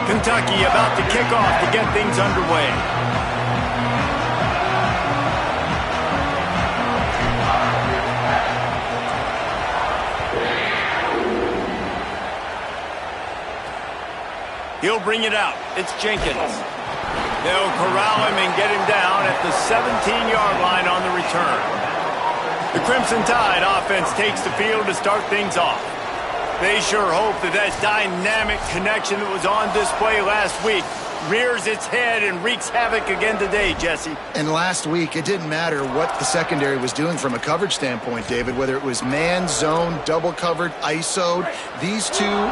Kentucky about to kick off to get things underway. He'll bring it out. It's Jenkins. They'll corral him and get him down at the 17-yard line on the return. The Crimson Tide offense takes the field to start things off. They sure hope that dynamic connection that was on display last week rears its head and wreaks havoc again today, Jesse. And last week, it didn't matter what the secondary was doing from a coverage standpoint, David, whether it was man, zone, double covered, ISO'd. These two...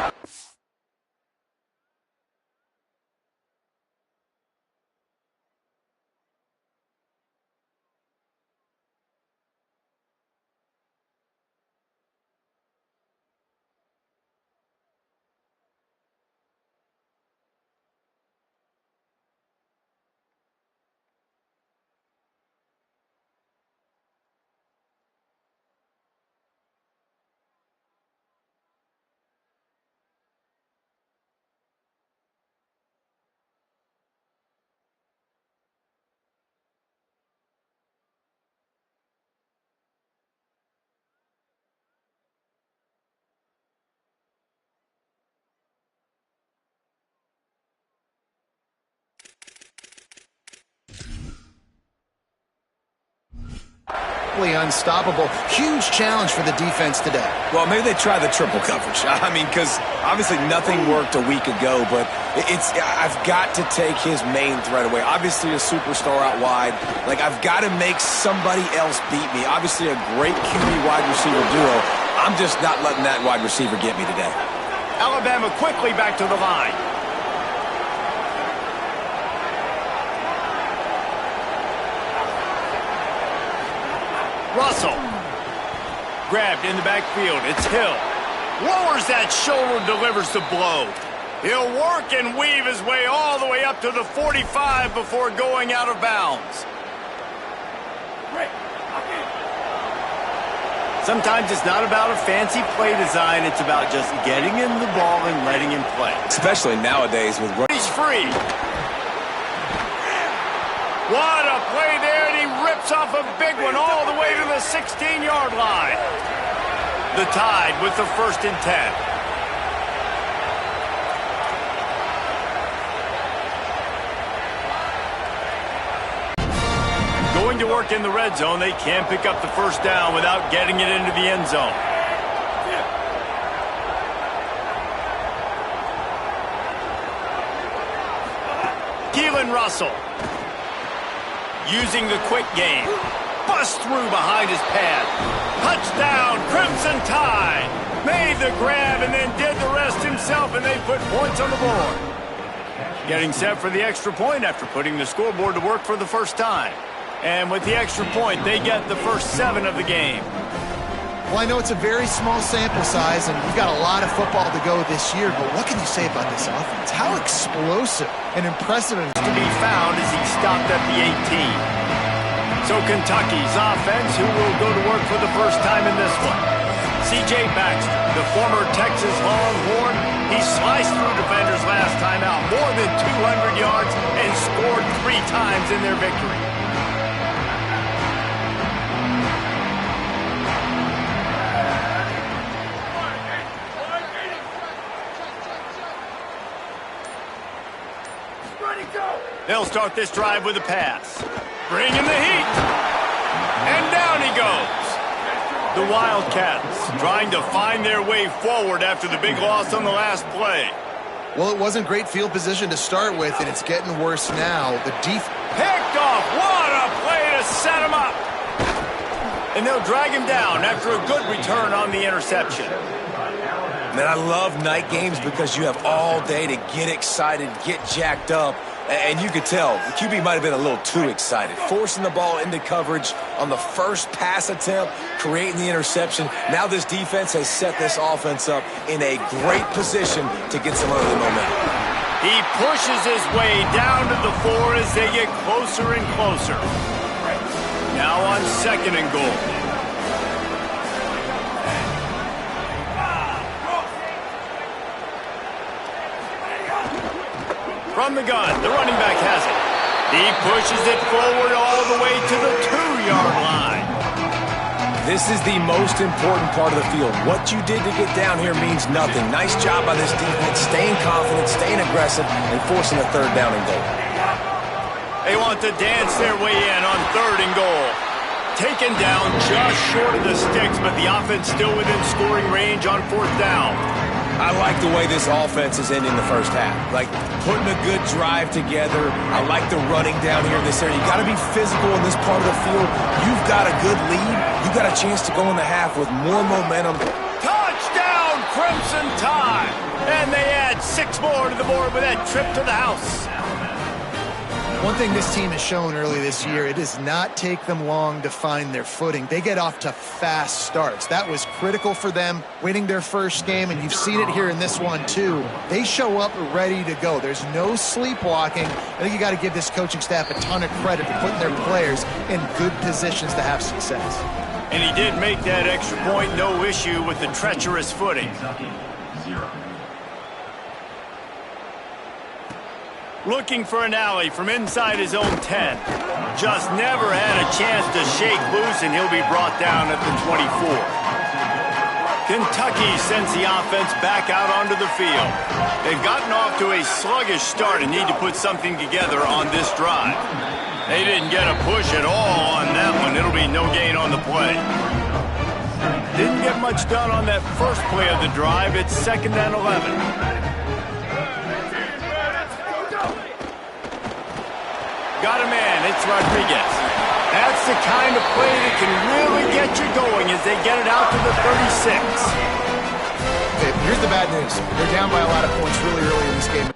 unstoppable. Huge challenge for the defense today. Well, maybe they try the triple coverage. I mean, because obviously nothing worked a week ago, but I've got to take his main threat away. Obviously a superstar out wide. Like, I've got to make somebody else beat me. Obviously a great QB wide receiver duo. I'm just not letting that wide receiver get me today. Alabama quickly back to the line. Russell. Grabbed in the backfield. It's Hill. Lowers that shoulder, delivers the blow. He'll work and weave his way all the way up to the 45 before going out of bounds. Sometimes it's not about a fancy play design. It's about just getting him the ball and letting him play. Especially nowadays with... He's free. What a play there, and he rips off a big one all the way to the 16-yard line. The Tide with the 1st and 10. Going to work in the red zone, they can't pick up the first down without getting it into the end zone. Keelan Russell. Using the quick game. Bust through behind his pad. Touchdown, Crimson Tide. Made the grab and then did the rest himself, and they put points on the board. Getting set for the extra point after putting the scoreboard to work for the first time. And with the extra point, they get the first 7 of the game. Well, I know it's a very small sample size, and we've got a lot of football to go this year, but what can you say about this offense? How explosive and impressive it is to be found as he stopped at the 18. So Kentucky's offense, who will go to work for the first time in this one. C.J. Baxter, the former Texas Longhorn, he sliced through defenders last time out, more than 200 yards, and scored 3 times in their victory. They'll start this drive with a pass. Bring in the heat. And down he goes. The Wildcats trying to find their way forward after the big loss on the last play. Well, it wasn't great field position to start with, and it's getting worse now. The defense picked off. What a play to set him up. And they'll drag him down after a good return on the interception. Man, I love night games because you have all day to get excited, get jacked up. And you could tell the QB might have been a little too excited, forcing the ball into coverage on the first pass attempt, creating the interception. Now this defense has set this offense up in a great position to get some early momentum. He pushes his way down to the 4 as they get closer and closer. Now on 2nd and goal. From the gun, the running back has it. He pushes it forward all the way to the 2-yard line. This is the most important part of the field. What you did to get down here means nothing. Nice job by this defense, staying confident, staying aggressive, and forcing a 3rd down and goal. They want to dance their way in on 3rd and goal. Taken down just short of the sticks, but the offense still within scoring range on 4th down. I like the way this offense is ending the first half. Like, putting a good drive together. I like the running down here in this area. You got to be physical in this part of the field. You've got a good lead. You got a chance to go in the half with more momentum. Touchdown, Crimson Tide! And they add 6 more to the board with that trip to the house. One thing this team has shown early this year, it does not take them long to find their footing. They get off to fast starts. That was critical for them winning their first game, and you've seen it here in this one too. They show up ready to go. There's no sleepwalking. I think you got to give this coaching staff a ton of credit for putting their players in good positions to have success. And he did make that extra point, no issue with the treacherous footing. Looking for an alley from inside his own 10. Just never had a chance to shake loose, and he'll be brought down at the 24. Kentucky sends the offense back out onto the field. They've gotten off to a sluggish start and need to put something together on this drive. They didn't get a push at all on that one. It'll be no gain on the play. Didn't get much done on that first play of the drive. It's 2nd and 11. Got a man, it's Rodriguez. That's the kind of play that can really get you going as they get it out to the 36. Okay, here's the bad news. They're down by a lot of points really early in this game.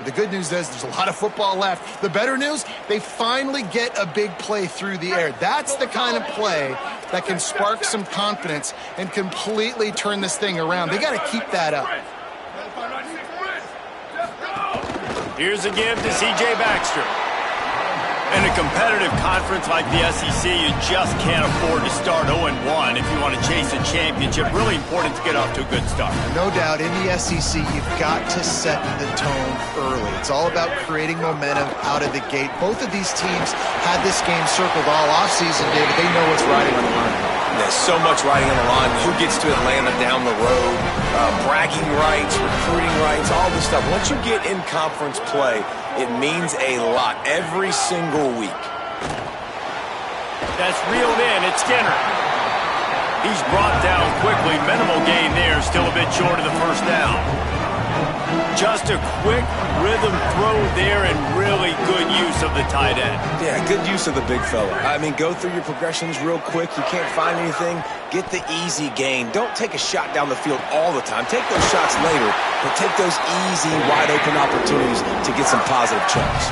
The good news is there's a lot of football left. The better news, they finally get a big play through the air. That's the kind of play that can spark some confidence and completely turn this thing around. They got to keep that up. Here's a give to C.J. Baxter. In a competitive conference like the SEC, you just can't afford to start 0-1 if you want to chase a championship. Really important to get off to a good start. No doubt, in the SEC, you've got to set the tone early. It's all about creating momentum out of the gate. Both of these teams had this game circled all offseason, David. They know what's riding on the line. There's so much riding on the line. Who gets to Atlanta down the road? Bragging rights, recruiting rights, all this stuff. Once you get in conference play, it means a lot every single week. That's reeled in. It's Skinner. He's brought down quickly. Minimal gain there. Still a bit short of the first down. Just a quick rhythm throw there and really good use of the tight end. Yeah, good use of the big fella. I mean, go through your progressions real quick. You can't find anything. Get the easy gain. Don't take a shot down the field all the time. Take those shots later, but take those easy, wide-open opportunities to get some positive chunks.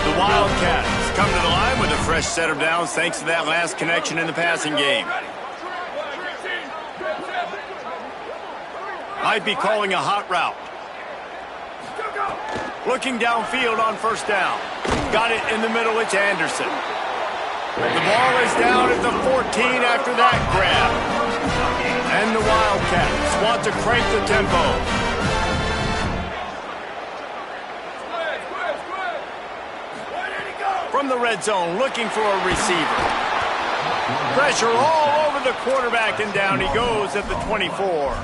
The Wildcats come to the line with a fresh set of downs thanks to that last connection in the passing game. Might be calling a hot route. Looking downfield on first down. Got it in the middle. It's Anderson. The ball is down at the 14 after that grab. And the Wildcats want to crank the tempo. From the red zone, looking for a receiver. Pressure all over the quarterback, and down he goes at the 24.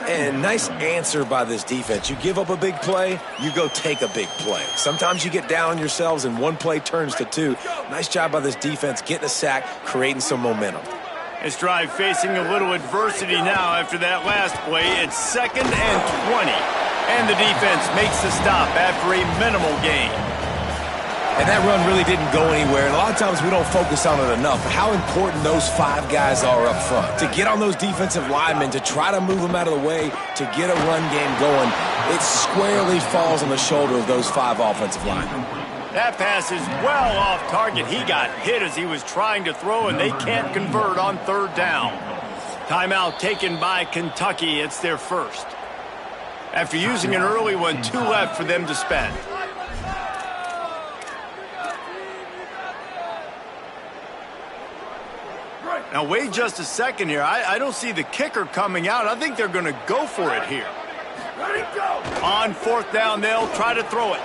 And nice answer by this defense. You give up a big play, you go take a big play. Sometimes you get down on yourselves and one play turns to two. Nice job by this defense getting a sack, creating some momentum. This drive facing a little adversity now after that last play. It's 2nd and 20. And the defense makes the stop after a minimal gain. And that run really didn't go anywhere. And a lot of times we don't focus on it enough. How important those 5 guys are up front. To get on those defensive linemen, to try to move them out of the way, to get a run game going, it squarely falls on the shoulder of those 5 offensive linemen. That pass is well off target. He got hit as he was trying to throw, and they can't convert on 3rd down. Timeout taken by Kentucky. It's their first. After using an early one, 2 left for them to spend. Now, wait just a second here. I don't see the kicker coming out. I think they're going to go for it here. On 4th down, they'll try to throw it.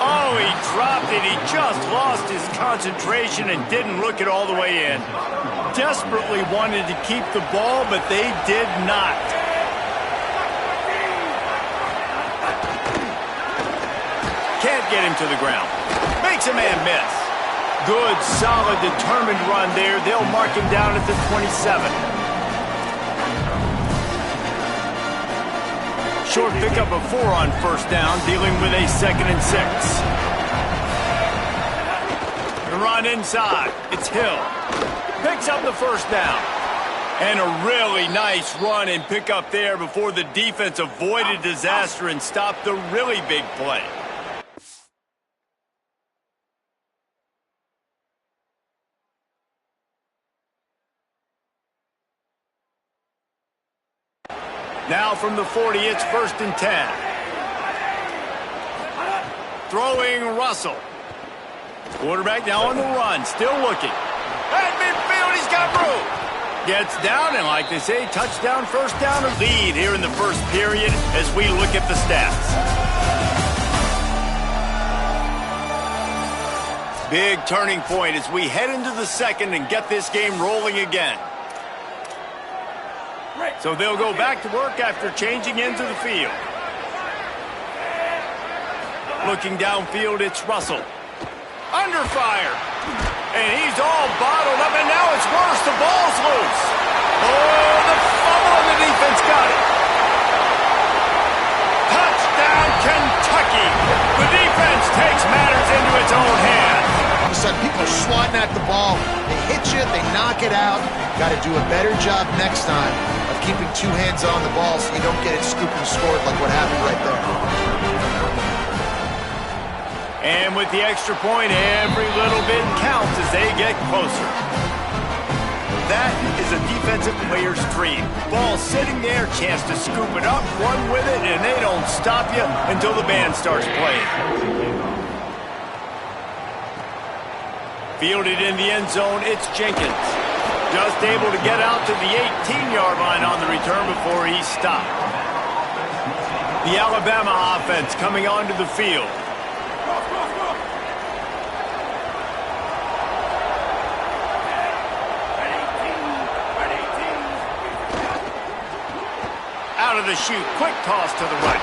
Oh, he dropped it. He just lost his concentration and didn't look it all the way in. Desperately wanted to keep the ball, but they did not. Can't get him to the ground. Makes a man miss. Good, solid, determined run there. They'll mark him down at the 27. Short pickup of 4 on 1st down, dealing with a 2nd and 6. The run inside. It's Hill. Picks up the 1st down. And a really nice run and pickup there before the defense avoided disaster and stopped the really big play. Now from the 40, it's 1st and 10. Throwing Russell. Quarterback now on the run, still looking. At midfield, he's got room. Gets down, and like they say, touchdown, 1st down, or lead here in the 1st period as we look at the stats. Big turning point as we head into the 2nd and get this game rolling again. So they'll go back to work after changing into the field. Looking downfield, it's Russell. Under fire. And he's all bottled up, and now it's worse. The ball's loose. Oh, the fumble, and the defense got it. Touchdown, Kentucky. The defense takes matters into its own hands. All of a sudden, people are swatting at the ball. They hit you, they knock it out. Got to do a better job next time of keeping 2 hands on the ball so you don't get it scooped and scored like what happened right there. And with the extra point, every little bit counts as they get closer. That is a defensive player's dream. Ball sitting there, chance to scoop it up, run with it, and they don't stop you until the band starts playing. Fielded in the end zone, it's Jenkins. Just able to get out to the 18-yard line on the return before he's stopped. The Alabama offense coming onto the field. Out of the chute, quick toss to the right.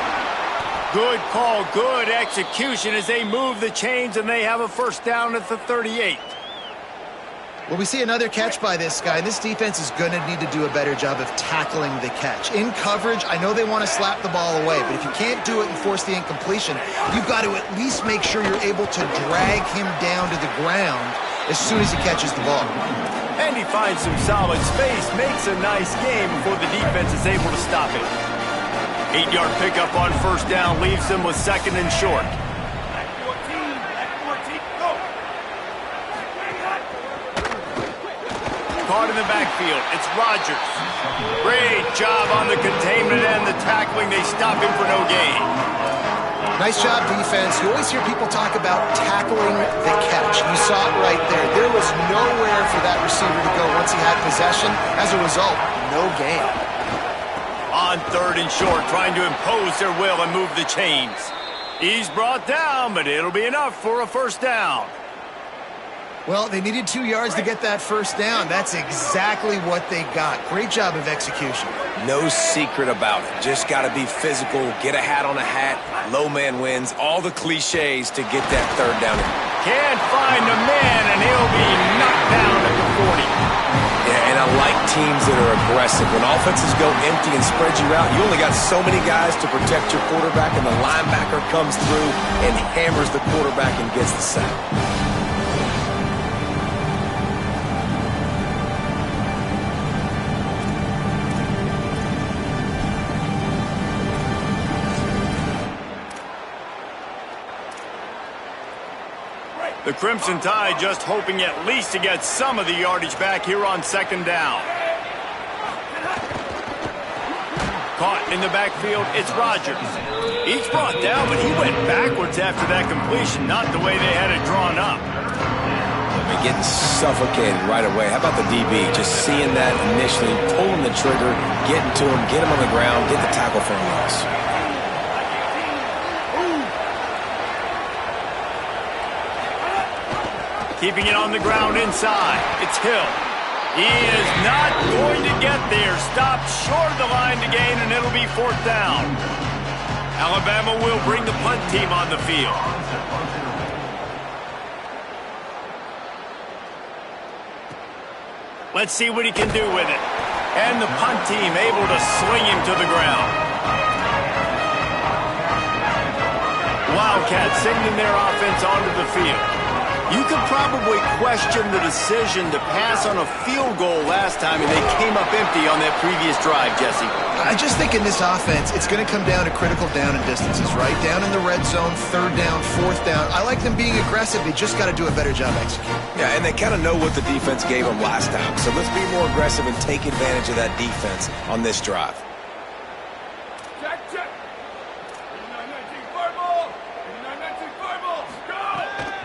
Good call, good execution as they move the chains and they have a 1st down at the 38. Well, we see another catch by this guy. This defense is going to need to do a better job of tackling the catch. In coverage, I know they want to slap the ball away, but if you can't do it and force the incompletion, you've got to at least make sure you're able to drag him down to the ground as soon as he catches the ball. And he finds some solid space, makes a nice game before the defense is able to stop it. 8-yard pickup on 1st down leaves them with 2nd and short. Caught in the backfield, it's Rodgers. Great job on the containment and the tackling. They stop him for no gain. Nice job, defense. You always hear people talk about tackling the catch. You saw it right there. There was nowhere for that receiver to go once he had possession. As a result, no gain. On 3rd and short, trying to impose their will and move the chains. He's brought down, but it'll be enough for a 1st down. Well, they needed 2 yards to get that first down. That's exactly what they got. Great job of execution. No secret about it. Just got to be physical, get a hat on a hat, low man wins, all the cliches to get that third down. Can't find a man, and he'll be knocked down at the 40. Yeah, and I like teams that are aggressive. When offenses go empty and spread you out, you only got so many guys to protect your quarterback, and the linebacker comes through and hammers the quarterback and gets the sack. The Crimson Tide just hoping at least to get some of the yardage back here on second down. Caught in the backfield, it's Rodgers. He's brought down, but he went backwards after that completion, not the way they had it drawn up. They're getting suffocated right away. How about the DB? Just seeing that initially, pulling the trigger, getting to him, get him on the ground, get the tackle for a loss. Keeping it on the ground inside. It's Hill. He is not going to get there. Stopped short of the line to gain, and it'll be fourth down. Alabama will bring the punt team on the field. Let's see what he can do with it. And the punt team able to sling him to the ground. Wildcats sending their offense onto the field. You could probably question the decision to pass on a field goal last time, and they came up empty on that previous drive, Jesse. I just think in this offense, it's going to come down to critical down and distances, right? Down in the red zone, third down, fourth down. I like them being aggressive. They just got to do a better job executing. Yeah, and they kind of know what the defense gave them last time. So let's be more aggressive and take advantage of that defense on this drive.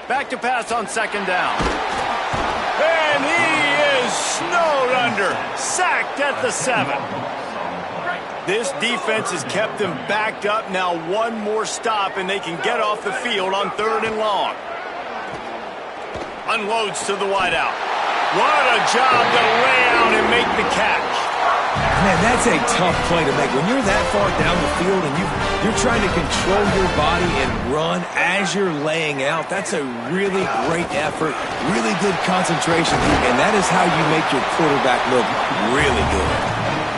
Back to pass on second down. And he is snowed under. Sacked at the 7. This defense has kept them backed up. Now one more stop, and they can get off the field on third and long. Unloads to the wideout. What a job to lay out and make the catch. Man, that's a tough play to make. When you're that far down the field and you're trying to control your body and run as you're laying out, that's a really great effort, really good concentration, and that is how you make your quarterback look really good.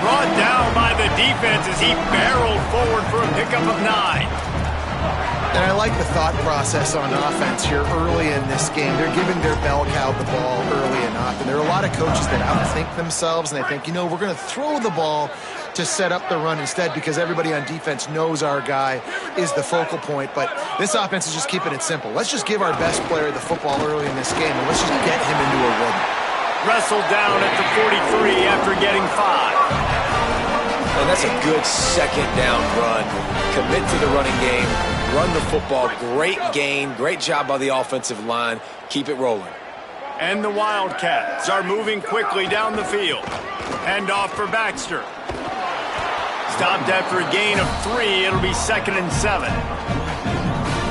Brought down by the defense as he barreled forward for a pickup of 9. And I like the thought process on offense here early in this game. They're giving their bell cow the ball early enough. And there are a lot of coaches that outthink themselves, and they think, you know, we're going to throw the ball to set up the run instead because everybody on defense knows our guy is the focal point. But this offense is just keeping it simple. Let's just give our best player the football early in this game, and let's just get him into a rhythm. Wrestled down at the 43 after getting 5. And that's a good second down run. Commit to the running game. Run the football. Great gain. Great job by the offensive line. Keep it rolling. And the Wildcats are moving quickly down the field. Hand off for Baxter. Stopped after a gain of 3. It'll be 2nd and 7.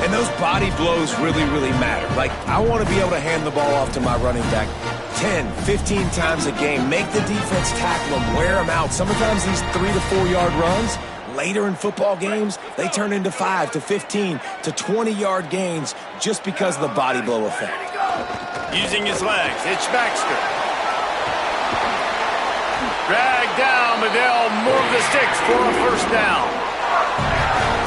And those body blows really, really matter. Like, I want to be able to hand the ball off to my running back 10, 15 times a game. Make the defense tackle them, wear them out. Sometimes these 3 to 4 yard runs, later in football games, they turn into 5 to 15 to 20 yard gains just because of the body blow effect. Using his legs, it's Baxter. Dragged down, but they'll move the sticks for a first down.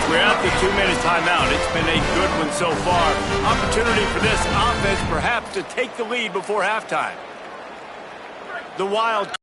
We're at the 2-minute timeout. It's been a good one so far. Opportunity for this offense perhaps to take the lead before halftime. The Wildcats